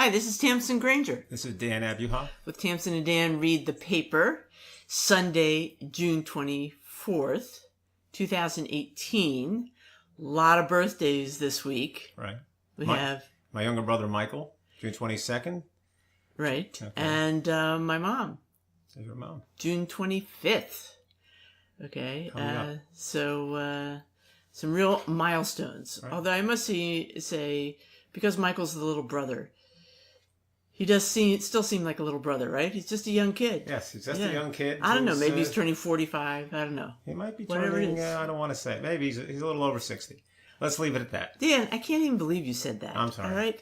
Hi, this is Tamsen Granger. This is Dan Abuhoff. With Tamsen and Dan Read the Paper, Sunday, June 24th, 2018. A lot of birthdays this week. Right. We have my younger brother, Michael, June 22nd. Right. Okay. And my mom. So your mom. June 25th. Okay. Coming up. So some real milestones. Right. Although I must say, because Michael's the little brother, he does still seem like a little brother, right? He's just a young kid. Yes, he's just a young kid. I don't know. Maybe he's turning 45. I don't know. He might be Whatever turning, it is. I don't want to say. Maybe he's a little over 60. Let's leave it at that. Dan, I can't even believe you said that. I'm sorry. All right?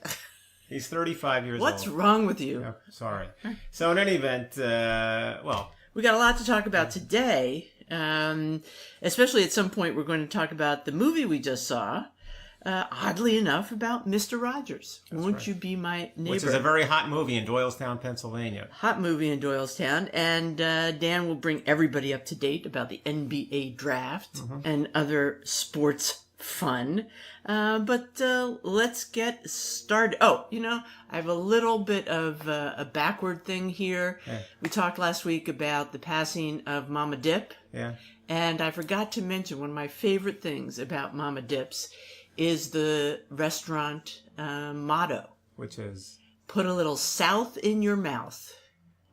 He's 35 years What's old. wrong with you? Yeah, sorry. So in any event, We got a lot to talk about today. Especially at some point we're going to talk about the movie we just saw. Oddly enough, about Mr. Rogers. Won't you be my neighbor? which is a very hot movie in Doylestown, Pennsylvania. Hot movie in Doylestown. And Dan will bring everybody up to date about the NBA draft and other sports fun. But let's get started. Oh, I have a little bit of a backward thing here. Yeah. We talked last week about the passing of Mama Dip. Yeah. And I forgot to mention one of my favorite things about Mama Dip's is the restaurant motto. Which is? Put a little South in your mouth.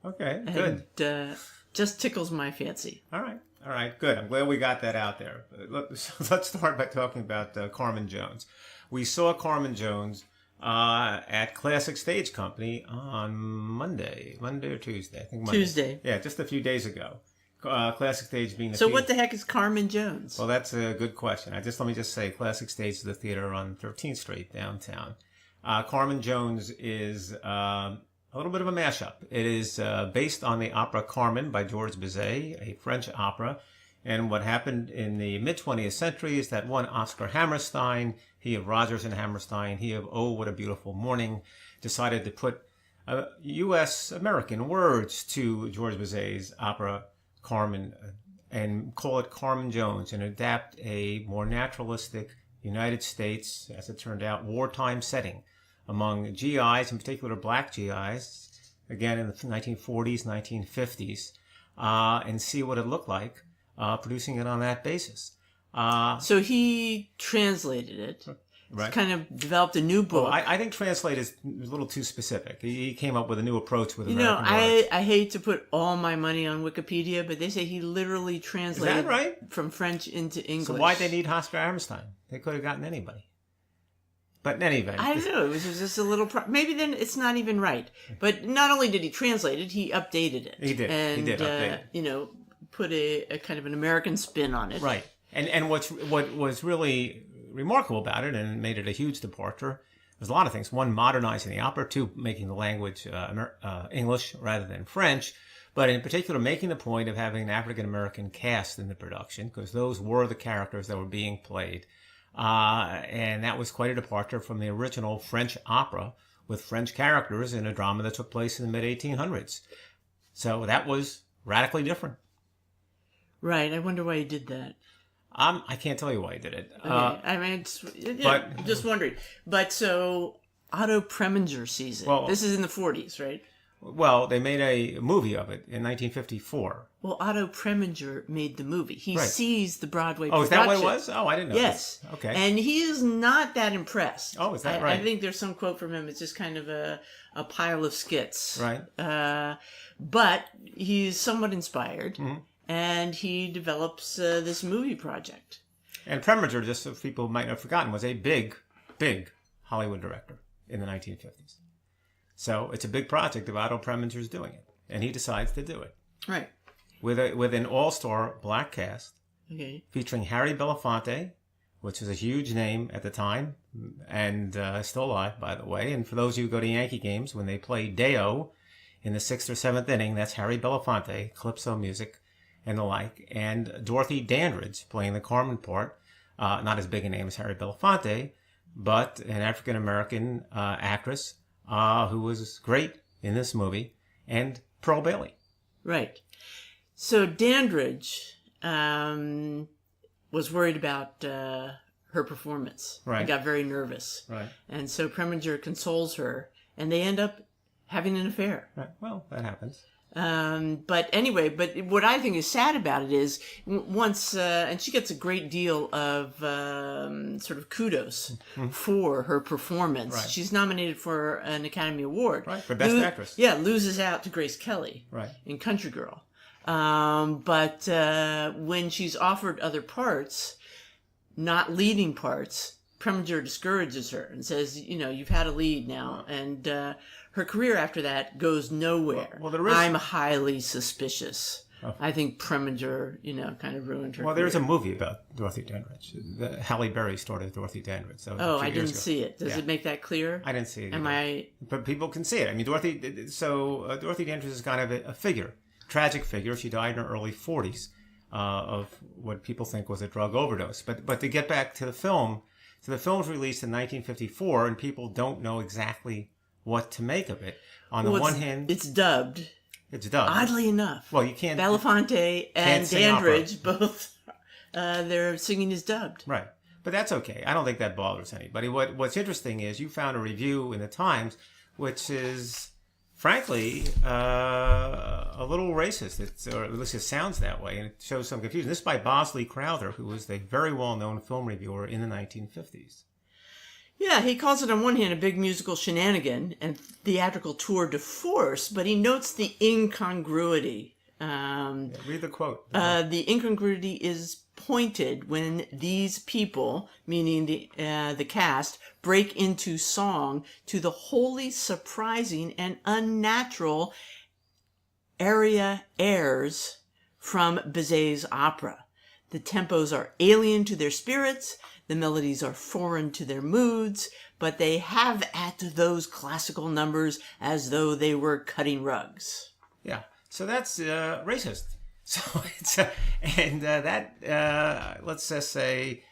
Okay, good. And just tickles my fancy. All right, good. I'm glad we got that out there. Let's start by talking about Carmen Jones. We saw Carmen Jones at Classic Stage Company on Monday or Tuesday. I think Monday. Tuesday. Yeah, just a few days ago. Classic Stage being the So what the heck is Carmen Jones? Well, that's a good question. Let me just say, Classic Stage is the theater on 13th Street downtown. Carmen Jones is a little bit of a mashup. It is based on the opera Carmen by Georges Bizet, a French opera. And what happened in the mid-20th century is that one Oscar Hammerstein, he of Rodgers and Hammerstein, he of Oh, What a Beautiful Morning, decided to put U.S. American words to Georges Bizet's opera Carmen and call it Carmen Jones and adapt a more naturalistic United States, as it turned out, wartime setting among GIs, in particular black GIs, again in the 1940s, 1950s, and see what it looked like producing it on that basis. So he translated it. Right. He's kind of developed a new book. Well, I think translate is a little too specific. He came up with a new approach with American words. I hate to put all my money on Wikipedia, but they say he literally translated right? from French into English. So why'd they need Oscar Hammerstein? They could have gotten anybody. But in any event. I don't know. It was just a little... maybe then it's not even right. But not only did he translate it, he updated it. He did. And, he did update it. Put a kind of an American spin on it. Right. And what was really remarkable about it and made it a huge departure was a lot of things. One, modernizing the opera. Two, making the language English rather than French. But in particular, making the point of having an African-American cast in the production, because those were the characters that were being played. And that was quite a departure from the original French opera with French characters in a drama that took place in the mid-1800s. So that was radically different. Right. I wonder why he did that. I can't tell you why he did it. Okay. I mean, just wondering. But so Otto Preminger sees it. Well, this is in the 40s, right? Well, they made a movie of it in 1954. Well, Otto Preminger made the movie. He sees the Broadway production. production. Is that what it was? Oh, I didn't know. Yes. This. Okay. And he is not that impressed. Oh, is that right? I think there's some quote from him. It's just kind of a pile of skits. Right. But he's somewhat inspired. Mm-hmm. And he develops this movie project. And Preminger, just so people might have forgotten, was a big, big Hollywood director in the 1950s. So it's a big project of Otto Preminger's doing it. And he decides to do it. Right. With an all-star black cast. Okay. Featuring Harry Belafonte, which was a huge name at the time, and still alive, by the way. And for those of you who go to Yankee games, when they play Deo in the 6th or 7th inning, that's Harry Belafonte, calypso music, and the like. And Dorothy Dandridge playing the Carmen part, not as big a name as Harry Belafonte, but an African-American actress who was great in this movie, and Pearl Bailey. Right. So Dandridge was worried about her performance. Right. He got very nervous. Right. And so Preminger consoles her and they end up having an affair. Right. Well, that happens. But anyway, but what I think is sad about it is once, and she gets a great deal of sort of kudos for her performance. Right. She's nominated for an Academy Award. Right, for Best Actress. Yeah, loses out to Grace Kelly Right. in Country Girl. But when she's offered other parts, not leading parts, Preminger discourages her and says, you've had a lead now. And her career after that goes nowhere. Well, there is... I'm highly suspicious. Oh. I think Preminger, kind of ruined her career. There's a movie about Dorothy Dandridge. Halle Berry started Dorothy Dandridge. So I didn't see it. Does it make that clear? I didn't see it. Am I? But people can see it. I mean, Dorothy Dandridge is kind of a figure, tragic figure. She died in her early 40s of what people think was a drug overdose. But to get back to the film, so the film was released in 1954, and people don't know exactly what to make of it. On the one hand, it's dubbed. It's dubbed. Oddly enough. Well, you can't... Belafonte and Dandridge, both, their singing is dubbed. Right. But that's okay. I don't think that bothers anybody. What's interesting is you found a review in the Times, which is, frankly, a little racist. Or at least it sounds that way, and it shows some confusion. This is by Bosley Crowther, who was a very well-known film reviewer in the 1950s. Yeah, he calls it on one hand a big musical shenanigan and theatrical tour de force, but he notes the incongruity. Read the quote. The incongruity is pointed when these people, meaning the cast, break into song to the wholly surprising and unnatural aria airs from Bizet's opera. The tempos are alien to their spirits, the melodies are foreign to their moods, but they have at those classical numbers as though they were cutting rugs. Yeah, so that's racist. So it's let's just say,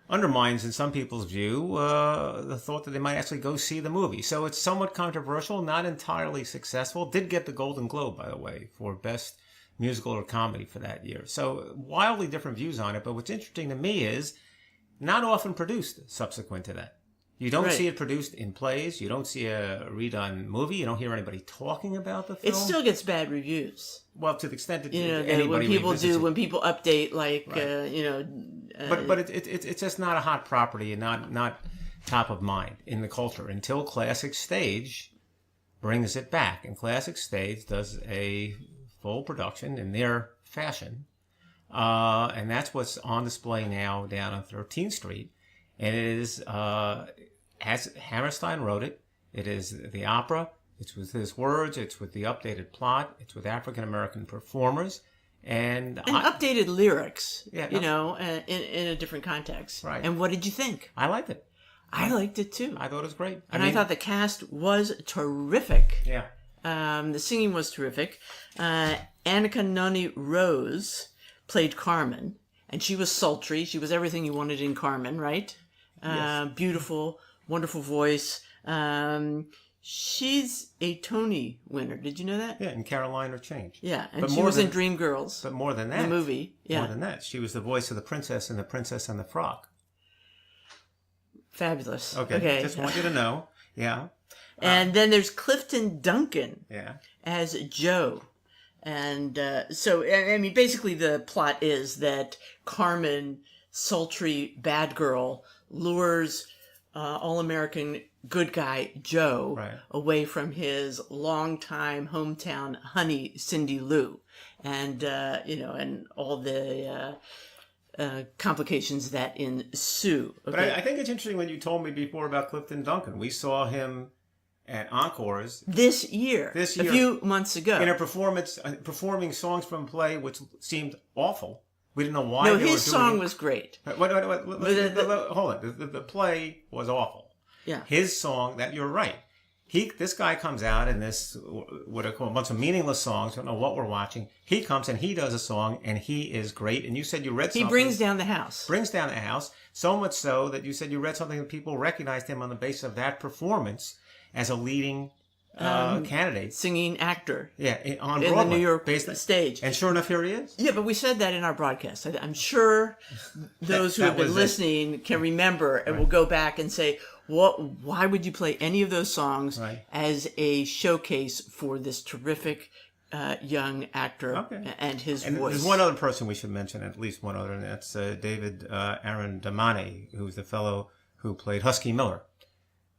undermines in some people's view the thought that they might actually go see the movie. So it's somewhat controversial, not entirely successful. Did get the Golden Globe, by the way, for Best Musical or Comedy for that year. So wildly different views on it. But what's interesting to me is not often produced subsequent to that. You don't see it produced in plays. You don't see a redone movie. You don't hear anybody talking about the film. It still gets bad reviews. Well, to the extent that anybody when people update, like but it's just not a hot property and not top of mind in the culture until Classic Stage brings it back, and Classic Stage does a full production in their fashion, and that's what's on display now down on 13th Street. And it is, as Hammerstein wrote it, it is the opera. It's with his words. It's with the updated plot. It's with African-American performers. And updated lyrics, in a different context. Right. And what did you think? I liked it. I liked it too. I thought it was great. I thought the cast was terrific. Yeah. The singing was terrific. Annika Noni Rose played Carmen, and she was sultry. She was everything you wanted in Carmen, right? Yes. Beautiful, wonderful voice. She's a Tony winner. Did you know that? Yeah, in Caroline or Change. Yeah, and she was in Dreamgirls. But more than that. The movie. Yeah. More than that. She was the voice of the princess in The Princess and the Frog. Fabulous. Okay. Just want you to know. Yeah. And then there's Clifton Duncan as Joe. And so, I mean, basically the plot is that Carmen, sultry bad girl, lures all-American good guy Joe away from his longtime hometown honey, Cindy Lou. And, and all the complications that ensue. Okay? But I think it's interesting when you told me before about Clifton Duncan. We saw him at Encores this year, a few months ago, in a performance, performing songs from a play which seemed awful. We didn't know why. No, his song was great. Hold on, the play was awful. Yeah, his song. That you're right. This guy comes out in this what I call a bunch of meaningless songs. Don't know what we're watching. He comes and he does a song and he is great. And you said you read something. He brings down the house. Brings down the house so much so that you said you read something that people recognized him on the basis of that performance as a leading candidate. Singing actor. Yeah, on in Broadway. The New York stage. And sure enough, here he is. Yeah, but we said that in our broadcast. I'm sure those who have been listening can remember and will go back and say, Why would you play any of those songs Right. as a showcase for this terrific young actor and his And voice? there's one other person we should mention, at least one other, and that's David Arendamani, who's the fellow who played Husky Miller,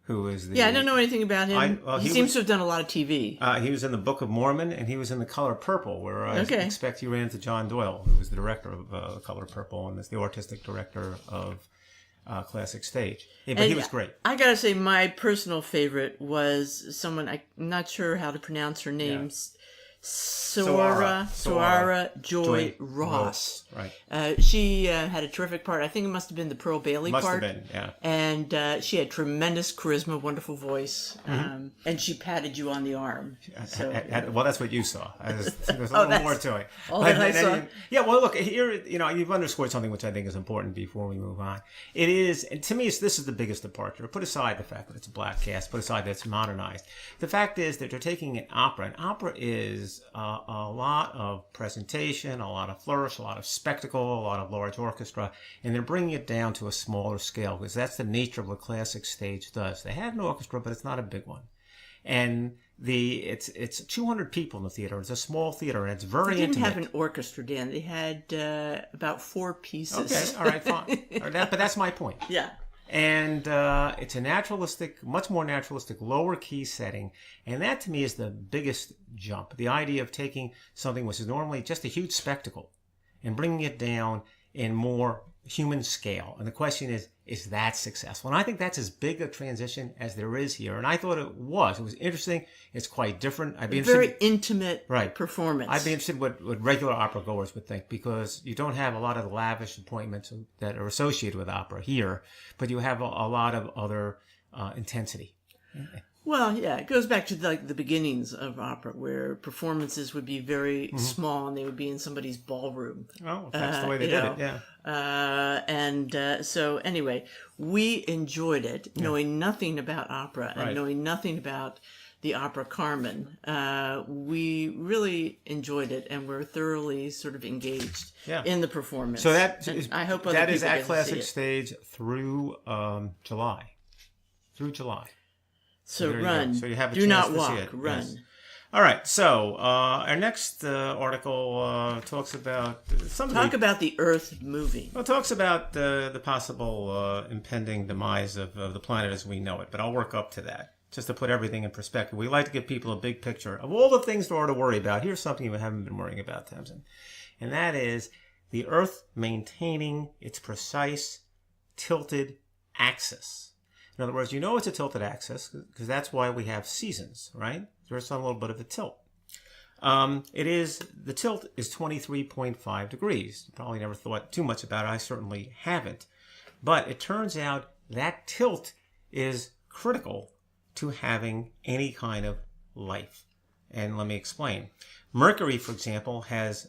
who is the... Yeah, I don't know anything about him. He seems to have done a lot of TV. He was in the Book of Mormon, and he was in The Color Purple, where I expect he ran into John Doyle, who was the director of The Color Purple, and is the artistic director of Classic Stage. Yeah, but he was great. I gotta say, my personal favorite was someone, I'm not sure how to pronounce her name, Soara Joy Ross. Right. She had a terrific part. I think it must have been the Pearl Bailey part. Must have been, yeah. And she had tremendous charisma, wonderful voice, and she patted you on the arm. So, well, that's what you saw. There's a little more to it. All that I saw. Yeah, well, look, here, you've underscored something which I think is important before we move on. It is, and to me, this is the biggest departure. Put aside the fact that it's a black cast, put aside that it's modernized. The fact is that they're taking an opera. An opera is a lot of presentation, a lot of flourish, a lot of spectacle, a lot of large orchestra, and they're bringing it down to a smaller scale because that's the nature of what Classic Stage does. They have an orchestra, but it's not a big one. And it's 200 people in the theater. It's a small theater, and it's very intimate. They didn't have an orchestra, Dan. They had about 4 pieces. Okay, all right, fine. But that's my point. Yeah. And it's a naturalistic, much more naturalistic, lower key setting. And that to me is the biggest jump. The idea of taking something which is normally just a huge spectacle and bringing it down in more human scale. And the question is that successful? And I think that's as big a transition as there is here. And I thought it was. It was interesting. It's quite different. I'd be very intimate performance. I'd be interested what regular opera goers would think, because you don't have a lot of the lavish appointments that are associated with opera here, but you have a lot of other intensity. Well, yeah, it goes back to the beginnings of opera, where performances would be very small and they would be in somebody's ballroom. Oh, that's the way they did it, yeah. So anyway, we enjoyed it, knowing nothing about opera and knowing nothing about the opera Carmen. We really enjoyed it, and we're thoroughly sort of engaged in the performance. So I hope that is at Classic Stage through July. Through July. So run. So you have a Do chance not to walk. see it. Run. Yes. All right. So our next article talks about Talk about the Earth moving. Well, it talks about the possible impending demise of the planet as we know it. But I'll work up to that, just to put everything in perspective. We like to give people a big picture of all the things there are to worry about. Here's something you haven't been worrying about, Tamsen, and that is the Earth maintaining its precise tilted axis. In other words, it's a tilted axis because that's why we have seasons, right? There's a little bit of a tilt. The tilt is 23.5 degrees. You probably never thought too much about it. I certainly haven't. But it turns out that tilt is critical to having any kind of life. And let me explain. Mercury, for example, has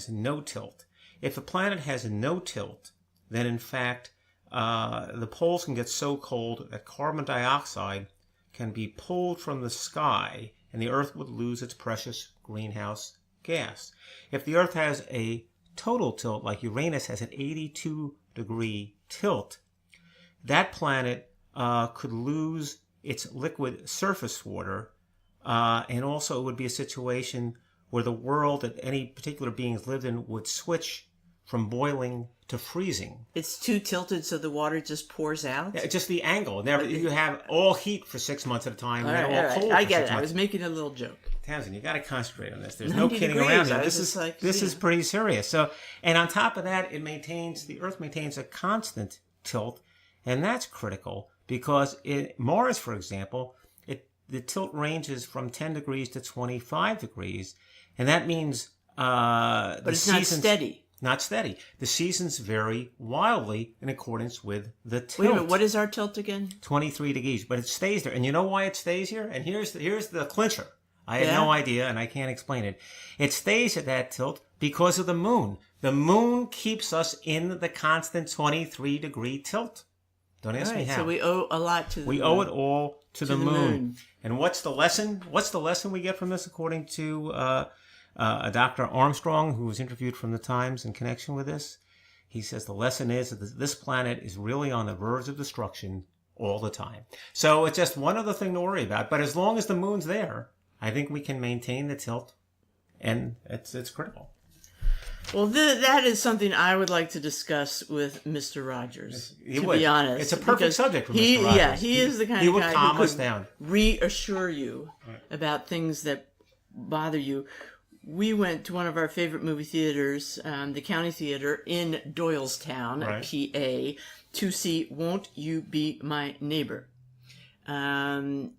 no tilt. If a planet has no tilt, then in fact, the poles can get so cold that carbon dioxide can be pulled from the sky and the Earth would lose its precious greenhouse gas. If the Earth has a total tilt, like Uranus has an 82-degree tilt, that planet could lose its liquid surface water, and also it would be a situation where the world that any particular beings lived in would switch from boiling to freezing. It's too tilted so the water just pours out? Yeah, just the angle. You have all heat for 6 months at a time, and then all cold I for get 6 it. months. I was making a little joke. Tamsen, you got to concentrate on this. There's no kidding degrees. around here. This is pretty serious. So, and on top of that, the Earth maintains a constant tilt, and that's critical because Mars, for example, the tilt ranges from 10 degrees to 25 degrees, and that means but it's not steady. Not steady. The seasons vary wildly in accordance with the tilt. Wait a minute, what is our tilt again? 23 degrees, but it stays there. And you know why it stays here? And here's the clincher. I had no idea, and I can't explain it. It stays at that tilt because of the moon. The moon keeps us in the constant 23-degree tilt. Don't ask me how. So we owe a lot to the moon. We owe it all to the moon. And what's the lesson? What's the lesson we get from this, according to a Dr. Armstrong, who was interviewed from the Times in connection with this? He says the lesson is that this planet is really on the verge of destruction all the time. So it's just one other thing to worry about. But as long as the moon's there, I think we can maintain the tilt, and it's critical. Well, that is something I would like to discuss with Mr. Rogers, to be honest. It's a perfect subject for Mr. Rogers. Yeah, he is the kind of guy who could down. reassure you about things that bother you. We went to one of our favorite movie theaters, the County Theater in Doylestown, PA, to see Won't You Be My Neighbor. Not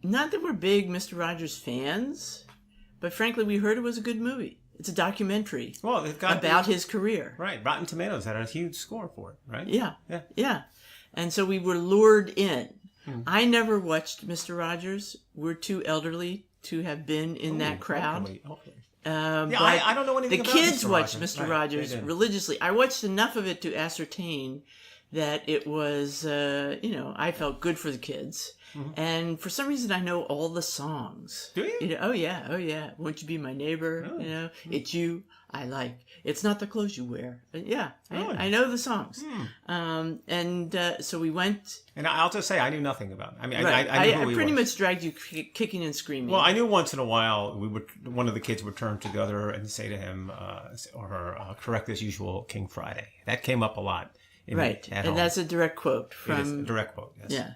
that we're big Mr. Rogers fans, but frankly, we heard it was a good movie. It's a documentary about his career. Right. Rotten Tomatoes had a huge score for it, right? Yeah. And so we were lured in. I never watched Mr. Rogers. We're too elderly to have been in that crowd. Okay. I don't know anything about the kids Mr. watched Rogers. Mr. Rogers religiously. I watched enough of it to ascertain that it was, I felt good for the kids. And for some reason, I know all the songs. Do you? Oh yeah. Won't you be my neighbor? Oh. It's you I like. It's not the clothes you wear. Yeah, I know the songs. So we went. And I'll just say, I knew nothing about it. I mean, right. I knew who he pretty was. much dragged you kicking and screaming. Well, I knew once in a while one of the kids would turn to the other and say to him, correct as usual, King Friday. That came up a lot. And that's a direct quote from. It is a direct quote, yes. Yeah.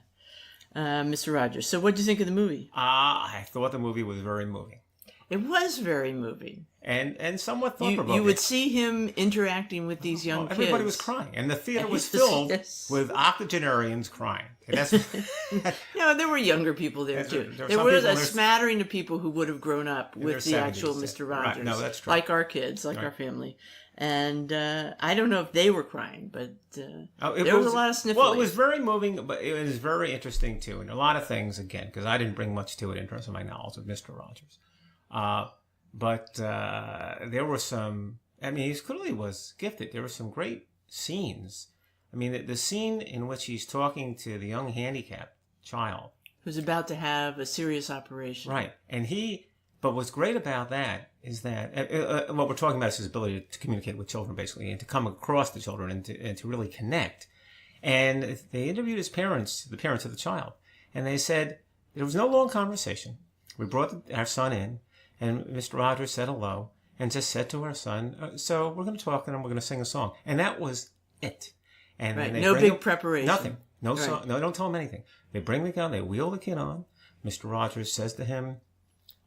Mr. Rogers. So what did you think of the movie? I thought the movie was very moving. It was very moving. And somewhat thought-provoking. You would see him interacting with these young kids. Everybody was crying. And the theater was filled with octogenarians crying. There were younger people there, too. There was a smattering of people who would have grown up with the 70s, actual Mr. Rogers. Right. No, that's true. Like our kids, like our family. And I don't know if they were crying, but there was a lot of sniffling. Well, it was very moving, but it was very interesting, too. And a lot of things, again, because I didn't bring much to it in terms of my knowledge of Mr. Rogers. But there were some, he clearly was gifted. There were some great scenes. I mean, the scene in which he's talking to the young handicapped child. Who's about to have a serious operation. Right. But what's great about that is that, what we're talking about is his ability to communicate with children, basically, and to come across the children and to really connect. And they interviewed his parents, the parents of the child, and they said, there was no long conversation. We brought our son in, and Mr. Rogers said hello, and just said to our son, so we're going to talk, and we're going to sing a song. And that was it. And right. No big preparation. Nothing. No song. No, don't tell him anything. They bring the gun, they wheel the kid on. Mr. Rogers says to him,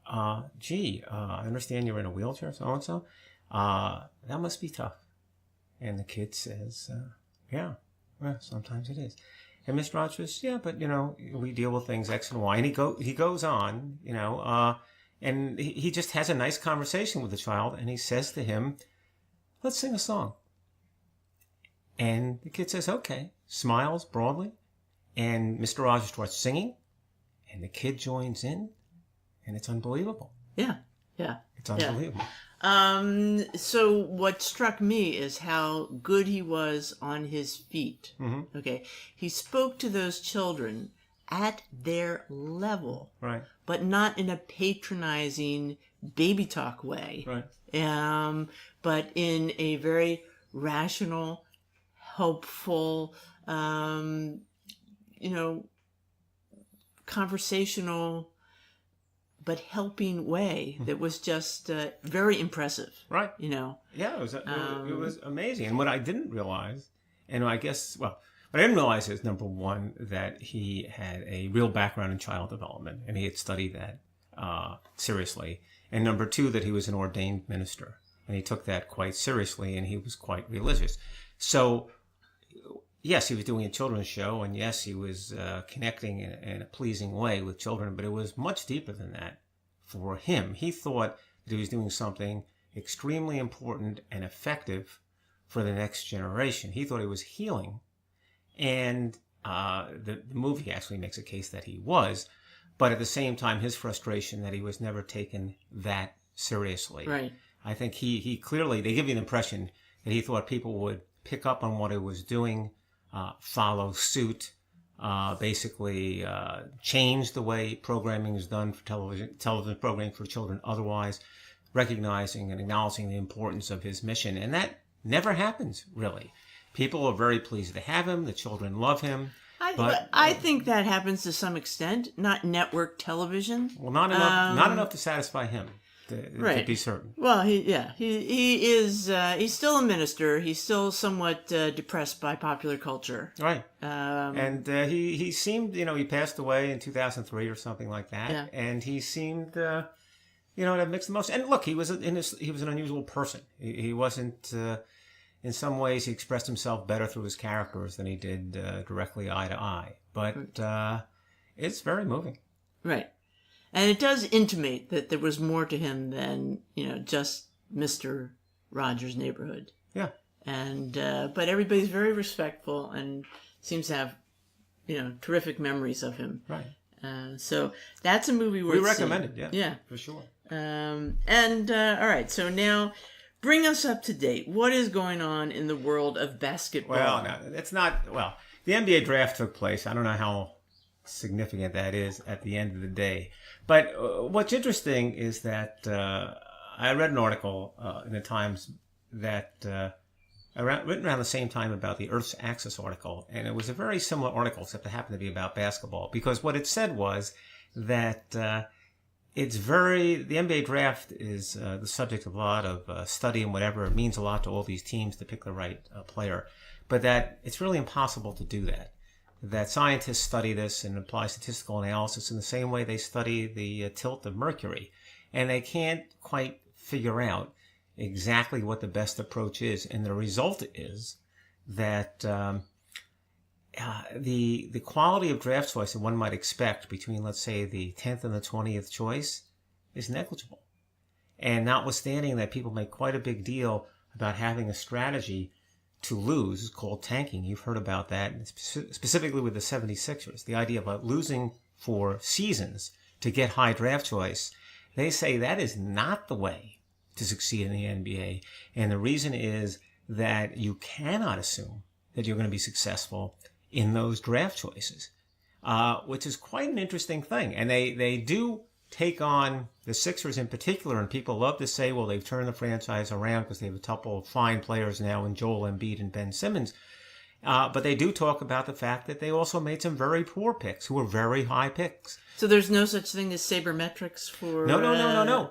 I understand you're in a wheelchair, so-and-so. That must be tough. And the kid says, yeah, well, sometimes it is. And Mr. Rogers says, yeah, but, we deal with things X and Y. And he goes on, and he just has a nice conversation with the child, and he says to him, let's sing a song. And the kid says, okay, smiles broadly, and Mr. Rogers starts singing, and the kid joins in, and it's unbelievable. Yeah. It's unbelievable. So what struck me is how good he was on his feet. Mm-hmm. Okay. He spoke to those children at their level. Right. But not in a patronizing baby talk way. Right. But in a very rational, helpful, conversational, but helping way that was just very impressive. Right. Yeah, it was amazing. And what I didn't realize, and I guess, what I didn't realize is, number one, that he had a real background in child development, and he had studied that seriously. And number two, that he was an ordained minister, and he took that quite seriously, and he was quite religious. So, yes, he was doing a children's show, and yes, he was connecting in a pleasing way with children, but it was much deeper than that for him. He thought that he was doing something extremely important and effective for the next generation. He thought he was healing, and the movie actually makes a case that he was, but at the same time, his frustration that he was never taken that seriously. Right. I think he clearly, they give you the impression that he thought people would pick up on what he was doing, follow suit, basically change the way programming is done for television programming for children otherwise, recognizing and acknowledging the importance of his mission. And that never happens, really. People are very pleased to have him. The children love him. I think that happens to some extent. Not network television. Well, not enough to satisfy him. Right. To be certain. Well, he is he's still a minister. He's still somewhat depressed by popular culture. Right. And he seemed, he passed away in 2003 or something like that. Yeah. And he seemed, to mix the most. And look, he was an unusual person. He wasn't. In some ways, he expressed himself better through his characters than he did directly eye to eye. But it's very moving. Right. And it does intimate that there was more to him than, just Mr. Rogers' Neighborhood. Yeah. And, but everybody's very respectful and seems to have, terrific memories of him. Right. So that's a movie worth we recommend seeing. it, yeah. Yeah. For sure. All right. So now bring us up to date. What is going on in the world of basketball? Well, no, it's not, the NBA draft took place. I don't know how significant that is at the end of the day. But what's interesting is that I read an article in the Times that written around the same time about the Earth's Axis article, and it was a very similar article, except it happened to be about basketball. Because what it said was that the NBA draft is the subject of a lot of study and whatever. It means a lot to all these teams to pick the right player, but that it's really impossible to do that. That scientists study this and apply statistical analysis in the same way they study the tilt of Mercury. And they can't quite figure out exactly what the best approach is. And the result is that the quality of draft choice that one might expect between, let's say, the 10th and the 20th choice is negligible. And notwithstanding that people make quite a big deal about having a strategy to lose, called tanking. You've heard about that, specifically with the 76ers. The idea about losing for seasons to get high draft choice. They say that is not the way to succeed in the NBA. And the reason is that you cannot assume that you're going to be successful in those draft choices, which is quite an interesting thing. And they do take on the Sixers in particular, and people love to say, well, they've turned the franchise around because they have a couple of fine players now in Joel Embiid and Ben Simmons. But they do talk about the fact that they also made some very poor picks who were very high picks. So there's no such thing as sabermetrics for No.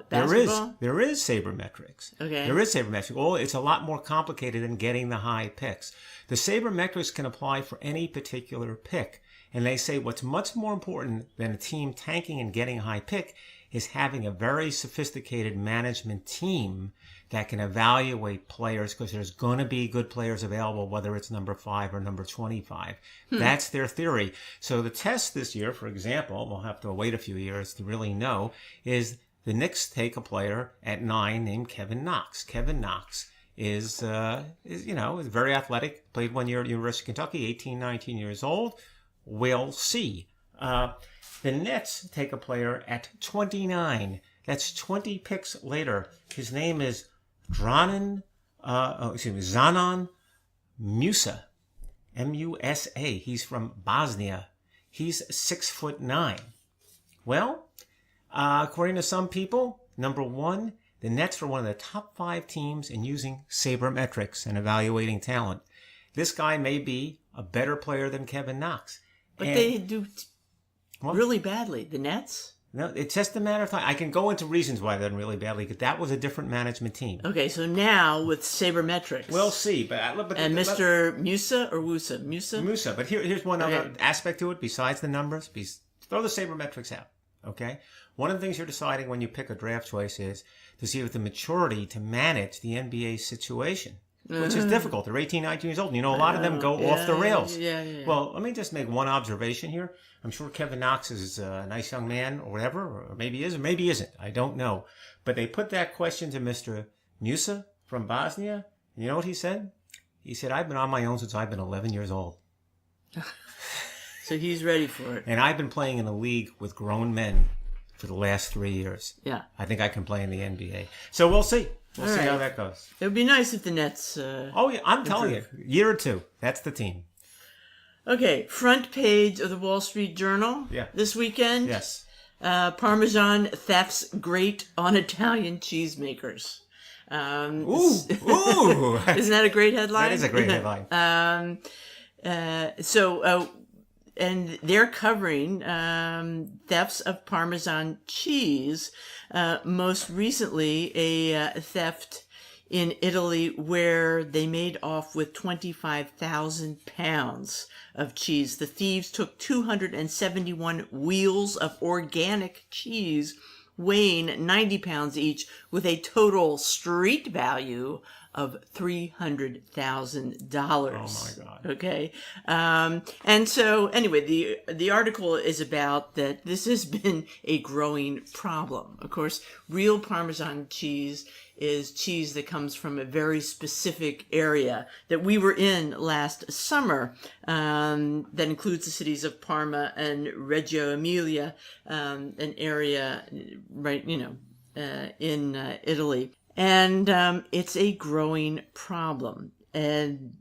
Basketball? There is sabermetrics. Okay. There is sabermetrics. Oh, it's a lot more complicated than getting the high picks. The sabermetrics can apply for any particular pick. And they say what's much more important than a team tanking and getting a high pick is having a very sophisticated management team that can evaluate players, because there's going to be good players available, whether it's number 5 or number 25. That's their theory. So the test this year, for example, we'll have to wait a few years to really know, is the Knicks take a player at 9 named Kevin Knox. Kevin Knox is very athletic, played 1 year at University of Kentucky, 18, 19 years old. We'll see. The Nets take a player at 29. That's 20 picks later. His name is Zanan Musa. M-U-S-A. He's from Bosnia. He's 6'9". Well, according to some people, number one, the Nets are one of the top 5 teams in using sabermetrics and evaluating talent. This guy may be a better player than Kevin Knox. But they do really badly. The Nets? No, it's just a matter of time. I can go into reasons why they're done really badly, because that was a different management team. Okay, so now with sabermetrics. We'll see. But Mr. Musa or Wusa? Musa. But here's one other aspect to it besides the numbers. Throw the sabermetrics out. Okay? One of the things you're deciding when you pick a draft choice is to see if the maturity to manage the NBA situation, which is difficult. They're 18, 19 years old. And a lot of them go off the rails. Yeah. Well, let me just make one observation here. I'm sure Kevin Knox is a nice young man or whatever, or maybe he is, or maybe he isn't. I don't know. But they put that question to Mr. Musa from Bosnia. You know what he said? He said, I've been on my own since I've been 11 years old. So he's ready for it. And I've been playing in a league with grown men for the last 3 years. Yeah. I think I can play in the NBA. So we'll see. We'll see how that goes. It would be nice if the Nets... I'm telling you. Year or two. That's the team. Okay. Front page of the Wall Street Journal this weekend. Yes. Parmesan thefts great on Italian cheesemakers. Ooh. Isn't that a great headline? That is a great headline. and they're covering thefts of Parmesan cheese. Most recently, a theft in Italy where they made off with 25,000 pounds of cheese. The thieves took 271 wheels of organic cheese weighing 90 pounds each, with a total street value of $300,000. Oh my God. Okay. And so anyway, the article is about that this has been a growing problem. Of course, real Parmesan cheese is cheese that comes from a very specific area that we were in last summer, that includes the cities of Parma and Reggio Emilia, an area right, in Italy. And it's a growing problem. And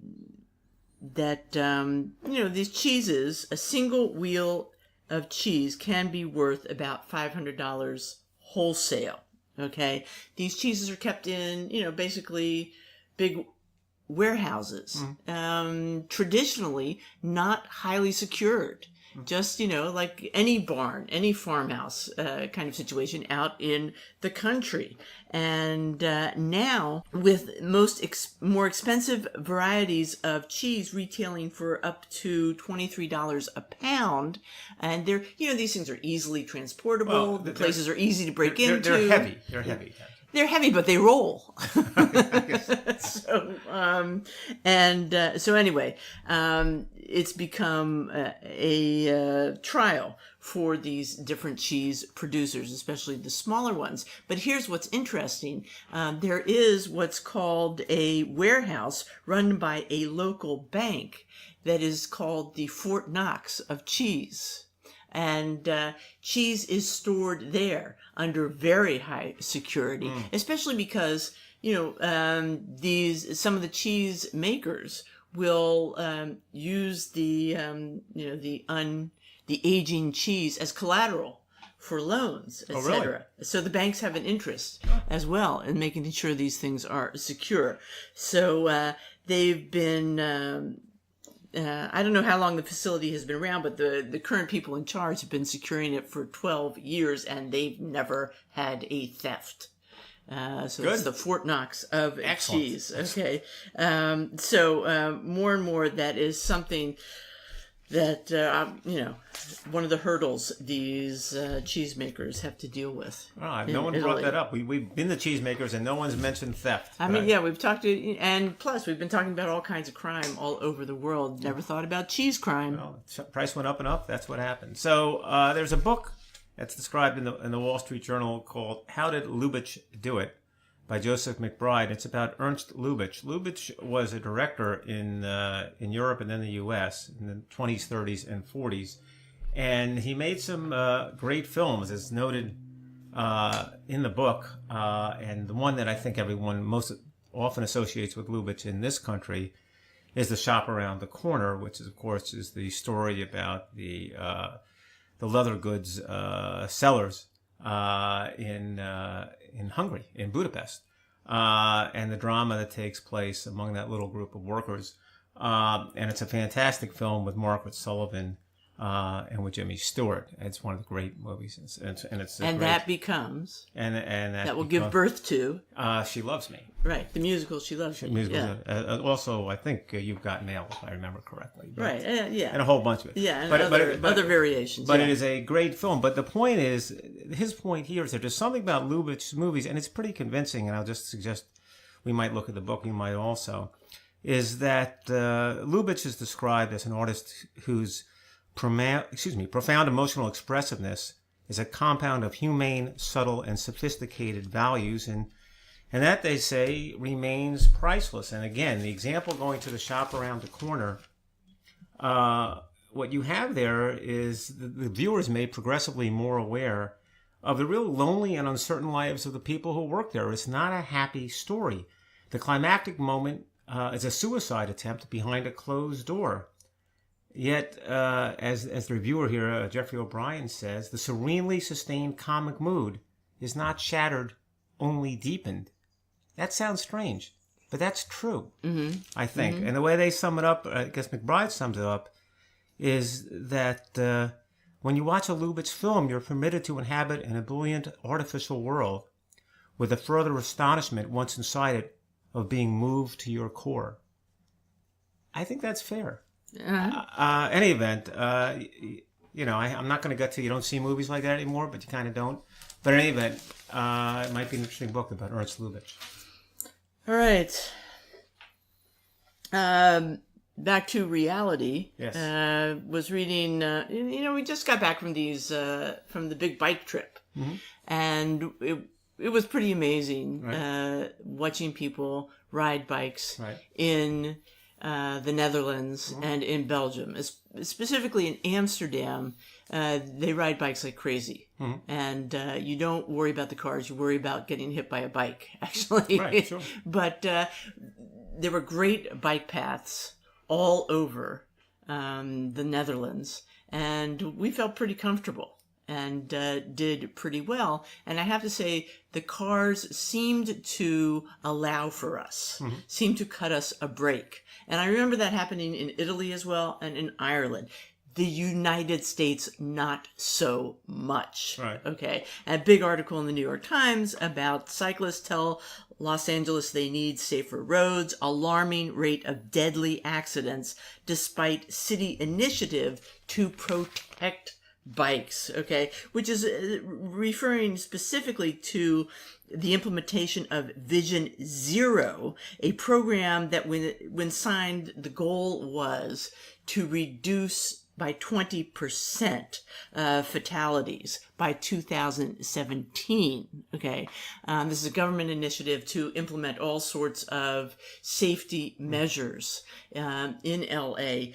that, these cheeses, a single wheel of cheese can be worth about $500 wholesale. Okay. These cheeses are kept in, basically big warehouses, traditionally not highly secured. Just, like any barn, any farmhouse kind of situation out in the country. And now, with more expensive varieties of cheese retailing for up to $23 a pound, and they're, these things are easily transportable. The places are easy to break into. They're heavy. They're heavy. They're heavy, but they roll. So anyway, it's become a trial for these different cheese producers, especially the smaller ones. But here's what's interesting. There is what's called a warehouse run by a local bank that is called the Fort Knox of cheese. And cheese is stored there under very high security, especially because, some of the cheese makers will use the aging cheese as collateral for loans, etc. Really? So the banks have an interest as well in making sure these things are secure. So they've been... I don't know how long the facility has been around, but the current people in charge have been securing it for 12 years, and they've never had a theft. So Good. It's the Fort Knox of Excellent. cheese. Okay. So more and more that is something that, one of the hurdles these cheesemakers have to deal with. Oh, no one brought that up. We've been the cheesemakers and no one's mentioned theft. We've talked and plus we've been talking about all kinds of crime all over the world. Never thought about cheese crime. Well, price went up and up. That's what happened. So there's a book that's described in the Wall Street Journal called "How Did Lubitsch Do It?" by Joseph McBride. It's about Ernst Lubitsch. Lubitsch was a director in Europe and then the U.S. in the 20s, 30s, and 40s. And he made some great films, as noted in the book. And the one that I think everyone most often associates with Lubitsch in this country is The Shop Around the Corner, which is, of course, is the story about the leather goods sellers in Hungary, in Budapest, and the drama that takes place among that little group of workers. And it's a fantastic film with Margaret Sullivan and with Jimmy Stewart. It's one of the great movies, That becomes that will give birth to She Loves Me. Right, the musical She Loves Me. Also, I think You've Got Mail, if I remember correctly. Right, yeah, and a whole bunch of it. Yeah, and other variations. But it is a great film. But the point is, his point here is that there's something about Lubitsch's movies, and it's pretty convincing. And I'll just suggest we might look at the book. You might also is that Lubitsch is described as an artist whose profound emotional expressiveness is a compound of humane, subtle, and sophisticated values, and that, they say, remains priceless. And again, the example going to The Shop Around the Corner, what you have there is the viewer is made progressively more aware of the real lonely and uncertain lives of the people who work there. It's not a happy story. The climactic moment is a suicide attempt behind a closed door. Yet, as the reviewer here, Jeffrey O'Brien, says, the serenely sustained comic mood is not shattered, only deepened. That sounds strange, but that's true, I think. And the way they sum it up, I guess McBride sums it up, is that when you watch a Lubitsch film, you're permitted to inhabit an ebullient artificial world with a further astonishment once inside it of being moved to your core. I think that's fair. Any event, I'm not going to get to you don't see movies like that anymore, but you kind of don't. But in any event, it might be an interesting book about Ernst Lubitsch. All right. Back to reality. Yes. Was reading, we just got back from from the big bike trip. Mm-hmm. And it was pretty amazing, right. Watching people ride bikes right. in the Netherlands mm-hmm. and in Belgium. Specifically in Amsterdam, they ride bikes like crazy. Mm-hmm. And you don't worry about the cars, you worry about getting hit by a bike, actually. Right, sure. But there were great bike paths all over the Netherlands, and we felt pretty comfortable and did pretty well. And I have to say, the cars seemed to allow for us, mm-hmm. seemed to cut us a break. And I remember that happening in Italy as well and in Ireland. The United States, not so much. Right. Okay. A big article in the New York Times about cyclists tell Los Angeles they need safer roads, alarming rate of deadly accidents despite city initiative to protect bikes. Okay. Which is referring specifically to the implementation of Vision Zero, a program that when signed, the goal was to reduce by 20% fatalities by 2017. Okay. This is a government initiative to implement all sorts of safety measures in LA.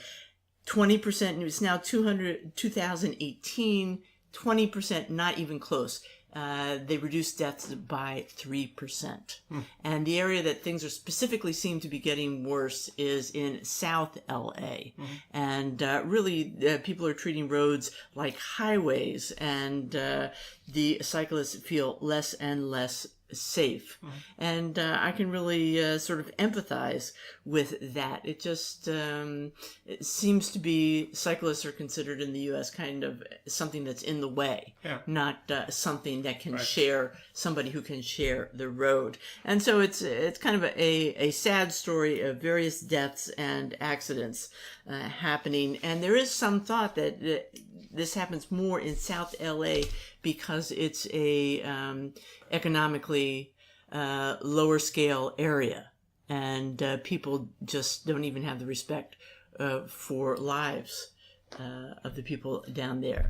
20%, it's now 2018, 20%, not even close. They reduced deaths by 3%. And the area that things are specifically seem to be getting worse is in South LA. And really, people are treating roads like highways, and the cyclists feel less and less safe. And I can really sort of empathize with that. It just it seems to be cyclists are considered in the U.S. kind of something that's in the way, not something that can share, somebody who can share the road. And so it's kind of a sad story of various deaths and accidents happening. And there is some thought that this happens more in South LA because it's a economically lower scale area, and people just don't even have the respect for lives of the people down there.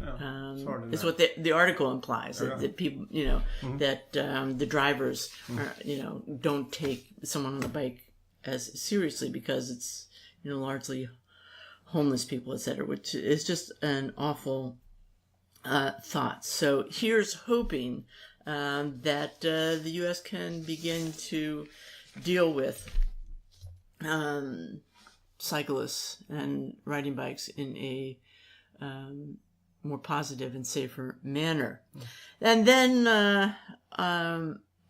It's what the article implies, that people, that the drivers are, don't take someone on a bike as seriously because it's largely homeless people, etc., which is just an awful thought. So here's hoping that the U.S. can begin to deal with cyclists and riding bikes in a more positive and safer manner. And then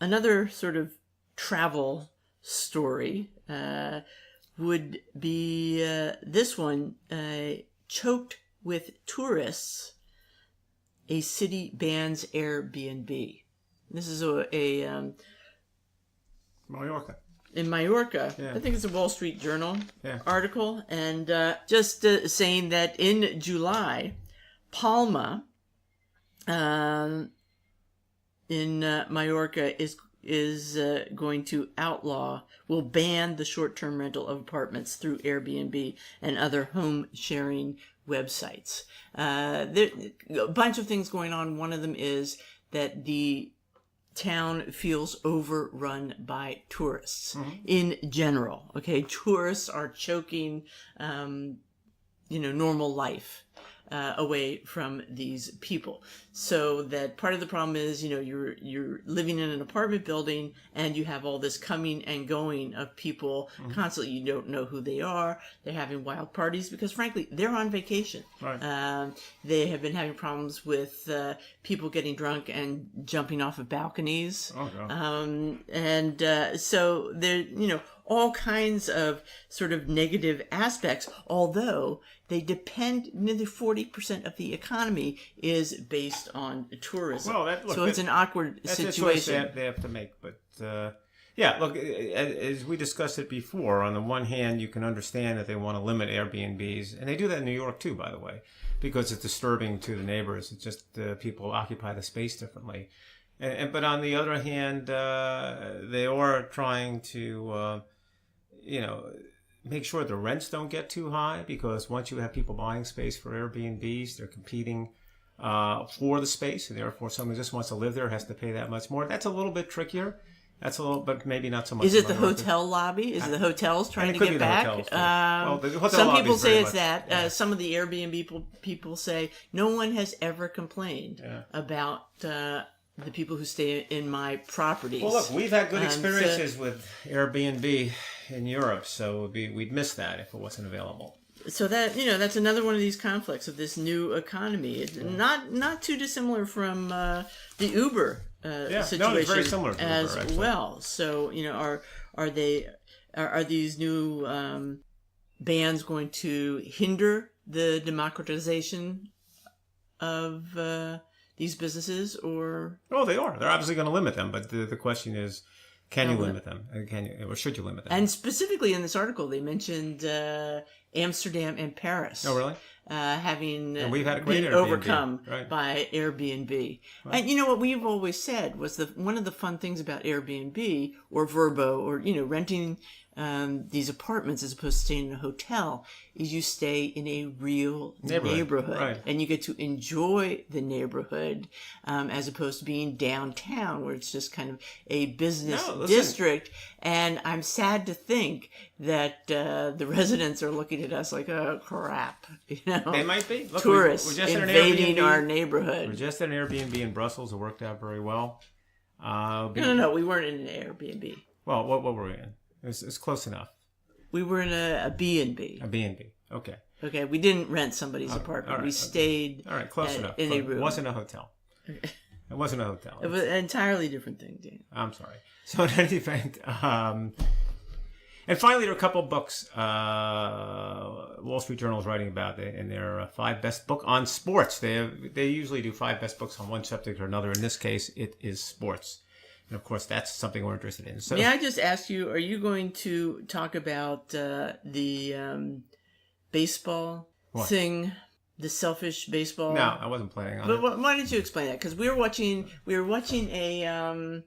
another sort of travel story would be this one, choked with tourists, a city bans Airbnb. This is a Mallorca. In Mallorca. Yeah. I think it's a Wall Street Journal article. And just saying that in July, Palma in Mallorca is going to will ban the short-term rental of apartments through Airbnb and other home sharing websites. There a bunch of things going on. One of them is that the town feels overrun by tourists in general. Okay, tourists are choking, normal life away from these people. So that part of the problem is, you're living in an apartment building and you have all this coming and going of people constantly. You don't know who they are. They're having wild parties because, frankly, they're on vacation. Right. They have been having problems with people getting drunk and jumping off of balconies. Oh, God. So they're, all kinds of sort of negative aspects, although they depend, nearly 40% of the economy is based on tourism. Well, so it's an awkward that's situation. That's they have to make. But yeah, look, as we discussed it before, on the one hand, you can understand that they want to limit Airbnbs, and they do that in New York too, by the way, because it's disturbing to the neighbors. It's just people occupy the space differently. But on the other hand, they are trying to, make sure the rents don't get too high, because once you have people buying space for Airbnbs, they're competing for the space, and therefore someone who just wants to live there has to pay that much more. That's a little bit trickier. That's a little, but maybe not so much. Is it the hotel lobby? Is it the hotels trying to get back? Some people say it's that. Yeah. Some of the Airbnb people say no one has ever complained about the people who stay in my properties. Well, look, we've had good experiences with Airbnb in Europe, so we'd miss that if it wasn't available. So that's another one of these conflicts of this new economy. It's not too dissimilar from the Uber situation. No, it's very similar to as Uber, actually. well. So are these new bans going to hinder the democratization of these businesses, or? Oh, they are. They're obviously going to limit them, but the question is, can you limit them? Or should you limit them? And specifically in this article, they mentioned Amsterdam and Paris. Oh, really? Having and we've had a great been Airbnb, overcome right, by Airbnb. Right. And you know what we've always said was one of the fun things about Airbnb or Vrbo or renting these apartments as opposed to staying in a hotel is you stay in a real neighborhood. Right. And you get to enjoy the neighborhood as opposed to being downtown where it's just kind of a business district. And I'm sad to think that the residents are looking at us like, oh crap, They might be. Look, tourists we're just invading our neighborhood. We're just at an Airbnb in Brussels. It worked out very well. No, we weren't in an Airbnb. Well, what were we in? It's close enough. We were in a B&B. A B&B. Okay. Okay, we didn't rent somebody's apartment. We stayed close enough. In a room. It wasn't a hotel. It wasn't a hotel. It was an entirely different thing, Dan. I'm sorry. So in any event, and finally, there are a couple of books Wall Street Journal is writing about in their 5 best book on sports. They usually do 5 best books on one subject or another. In this case, it is sports. And of course, that's something we're interested in. So, may I just ask you, are you going to talk about the baseball thing, the selfish baseball? No, I wasn't planning on it. But why didn't you explain that? Because we were watching a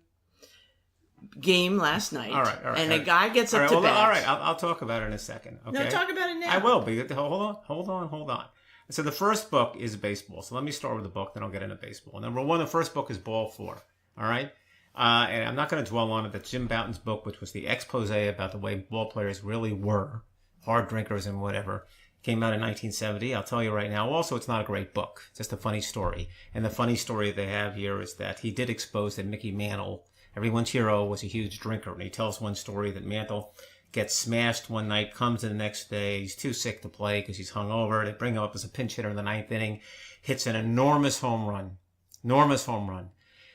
game last night. All right. And a guy gets up to bat. All right, I'll talk about it in a second. Okay? No, talk about it now. I will. But hold on. So the first book is baseball. So let me start with the book, then I'll get into baseball. Number 1, the first book is Ball 4. All right? And I'm not going to dwell on it. That's Jim Bouton's book, which was the expose about the way ball players really were, hard drinkers and whatever. Came out in 1970. I'll tell you right now. Also, it's not a great book. It's just a funny story. And the funny story they have here is that he did expose that Mickey Mantle, everyone's hero, was a huge drinker. And he tells one story that Mantle gets smashed one night, comes in the next day. He's too sick to play because he's hungover. They bring him up as a pinch hitter in the 9th inning. Hits an enormous home run.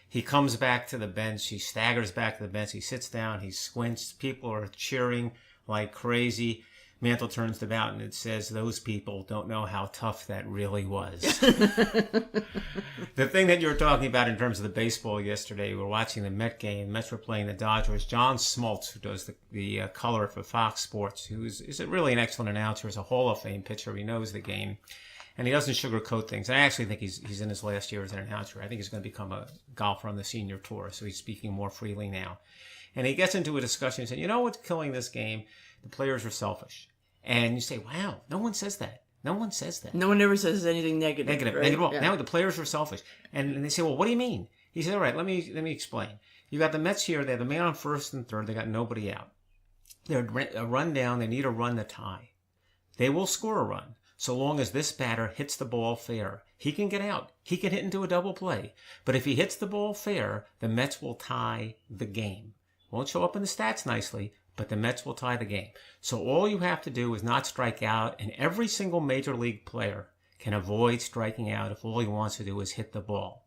He comes back to the bench. He staggers back to the bench. He sits down. He squints. People are cheering like crazy. Mantle turns to Bouton and says, "Those people don't know how tough that really was." The thing that you were talking about in terms of the baseball yesterday, we were watching the Met game. Mets were playing the Dodgers. John Smoltz, who does the color for Fox Sports, who is really an excellent announcer, is a Hall of Fame pitcher. He knows the game. And he doesn't sugarcoat things. I actually think he's in his last year as an announcer. I think he's going to become a golfer on the senior tour, so he's speaking more freely now. And he gets into a discussion and says, you know what's killing this game? The players are selfish. And you say, wow, no one says that. No one says that. No one ever says anything negative. Negative. Right? Yeah. Now the players are selfish. And they say, well, what do you mean? He said, all right, let me explain. You got the Mets here. They have the man on first and third. They got nobody out. They're a run down. They need a run to tie. They will score a run. So long as this batter hits the ball fair. He can get out. He can hit into a double play. But if he hits the ball fair, the Mets will tie the game. Won't show up in the stats nicely, but the Mets will tie the game. So all you have to do is not strike out, and every single major league player can avoid striking out if all he wants to do is hit the ball.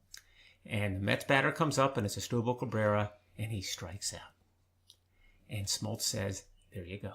And the Mets batter comes up, and it's Asdrubal Cabrera, and he strikes out. And Smoltz says, There you go.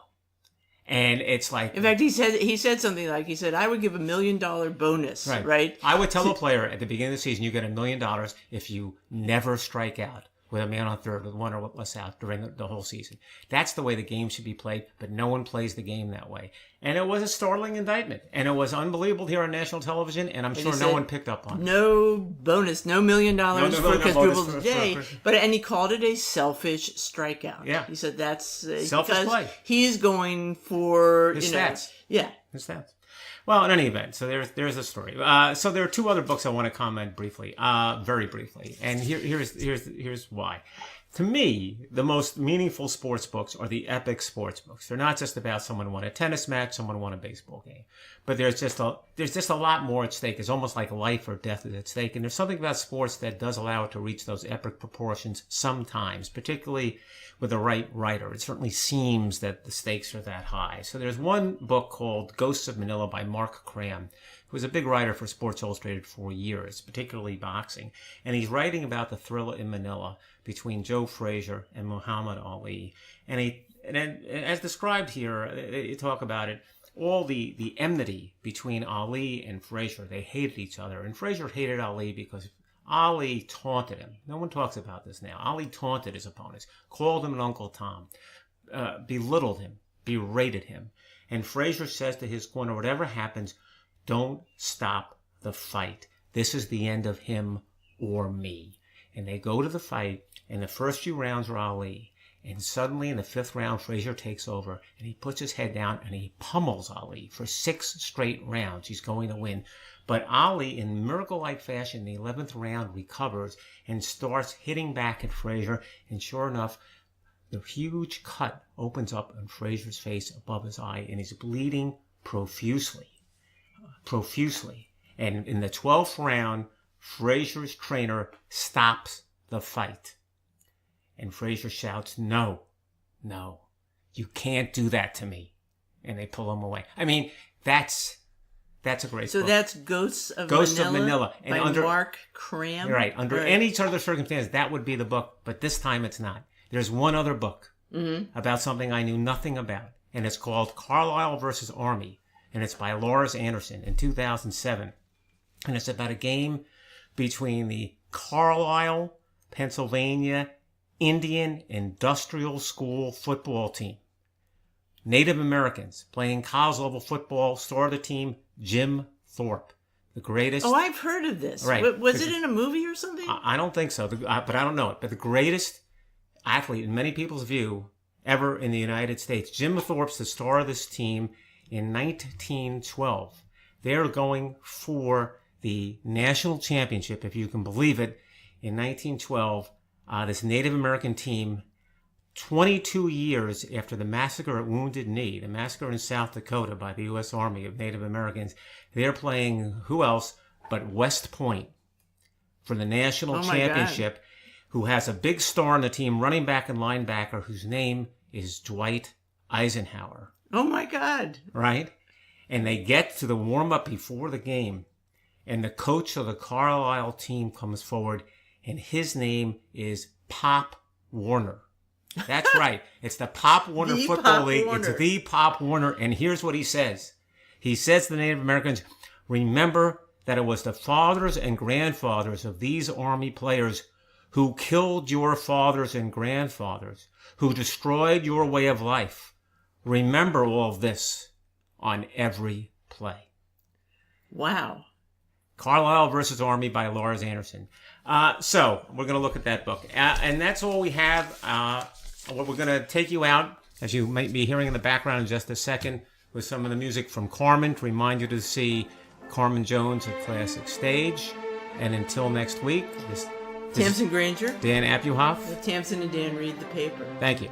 And it's like... In fact, he said something like, I would give $1 million bonus, right? I would tell a player at the beginning of the season, you get $1 million if you never strike out with a man on third with one or less out during the whole season. That's the way the game should be played, but no one plays the game that way. And it was a startling indictment. And it was unbelievable here on national television, and I'm sure no one picked up on it. No bonus, no $1 million for quadruple today. And he called it a selfish strikeout. Yeah. He said that's selfish play. He's going for his stats. Yeah. His stats. Well, in any event, so there's the story. So there are two other books I want to comment briefly, very briefly, and here's why. To me, the most meaningful sports books are the epic sports books. They're not just about someone won a tennis match, someone won a baseball game, but there's just a lot more at stake. It's almost like life or death is at stake, and there's something about sports that does allow it to reach those epic proportions sometimes, particularly with the right writer. It certainly seems that the stakes are that high. So there's one book called Ghosts of Manila by Mark Cram, who was a big writer for Sports Illustrated for years, particularly boxing. And he's writing about the thriller in Manila between Joe Frazier and Muhammad Ali. And as described here, they talk about it, all the enmity between Ali and Frazier. They hated each other. And Frazier hated Ali because Ali taunted him. No one talks about this now. Ali taunted his opponents, called him an Uncle Tom, belittled him, berated him. And Frazier says to his corner, whatever happens, don't stop the fight. This is the end of him or me. And they go to the fight, and the first few rounds are Ali. And suddenly in the fifth round, Frazier takes over, and he puts his head down, and he pummels Ali for 6 straight rounds. He's going to win. But Ali, in miracle-like fashion, in the 11th round, recovers and starts hitting back at Frazier. And sure enough, the huge cut opens up on Frazier's face above his eye, and he's bleeding profusely. And in the 12th round, Frazier's trainer stops the fight. And Frazier shouts, no, you can't do that to me. And they pull him away. I mean, that's a great book. So that's Ghosts of Manila and by Mark Cram? Right. Under any other circumstance, that would be the book. But this time it's not. There's one other book about something I knew nothing about. And it's called Carlisle versus Army. And it's by Lars Anderson in 2007. And it's about a game between the Carlisle, Pennsylvania Indian Industrial School football team. Native Americans playing college-level football. Star of the team, Jim Thorpe. The greatest... Oh, I've heard of this. Right. Was it in a movie or something? I don't think so, but I don't know it. But the greatest athlete, in many people's view, ever in the United States. Jim Thorpe's the star of this team in 1912. They're going for the national championship, if you can believe it, in 1912. This Native American team, 22 years after the massacre at Wounded Knee, the massacre in South Dakota by the U.S. Army of Native Americans, they're playing who else but West Point for the national championship, who has a big star on the team, running back and linebacker, whose name is Dwight Eisenhower. Oh, my God. Right? And they get to the warm-up before the game, and the coach of the Carlisle team comes forward, and his name is Pop Warner. That's right. It's the Pop Warner Football League. It's the Pop Warner. And here's what he says. He says to the Native Americans, remember that it was the fathers and grandfathers of these Army players who killed your fathers and grandfathers, who destroyed your way of life. Remember all of this on every play. Wow. Carlisle versus Army by Lars Anderson. So we're going to look at that book. And that's all we have. We're going to take you out, as you might be hearing in the background in just a second, with some of the music from Carmen to remind you to see Carmen Jones at Classic Stage. And until next week, this Tamsen Granger. Dan Abuhoff. Tamsen and Dan read the paper. Thank you.